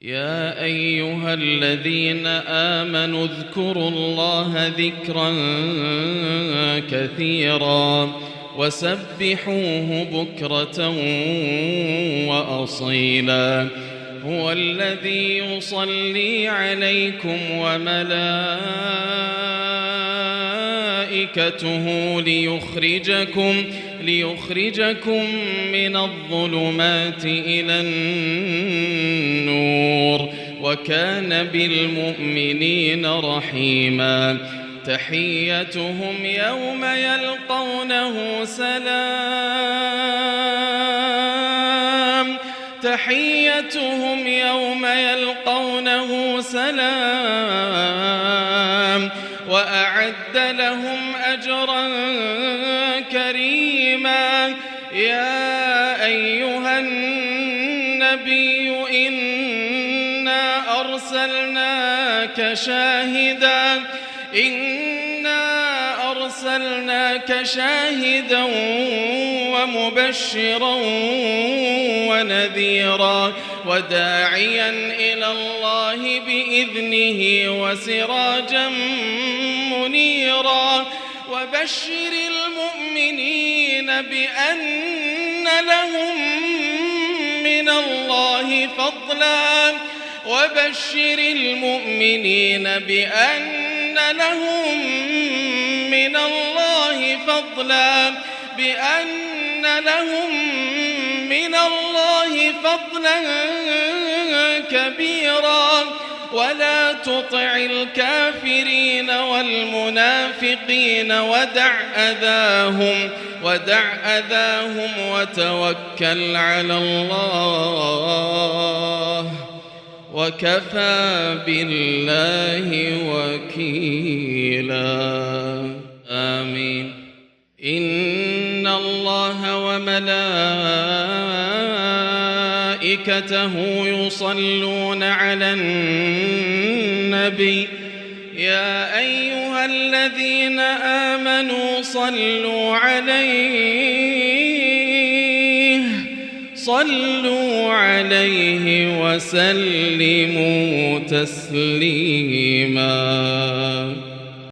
يا أيها الذين آمنوا اذكروا الله ذكرا كثيرا وسبحوه بكرة وأصيلا هو الذي يصلي عليكم وملائكته ليخرجكم من الظلمات إلى النور وكان بالمؤمنين رحيما تحيتهم يوم يلقونه سلام وأعد لهم أجرا كريما يا أيها النبي إنا أرسلناك شاهدا ومبشرا ونذيرا وداعيا إلى الله بإذنه وسراجا منيرا وبشر المؤمنين بأن لهم من الله فضلا كبيرا ولا تطع الكافرين والمنافقين ودع أذاهم وتوكل على الله وكفى بالله وكيلا آمين. إن الله وملائكته يصلون على النبي يا أيها الذين آمنوا صلوا عليه وسلموا تسليما.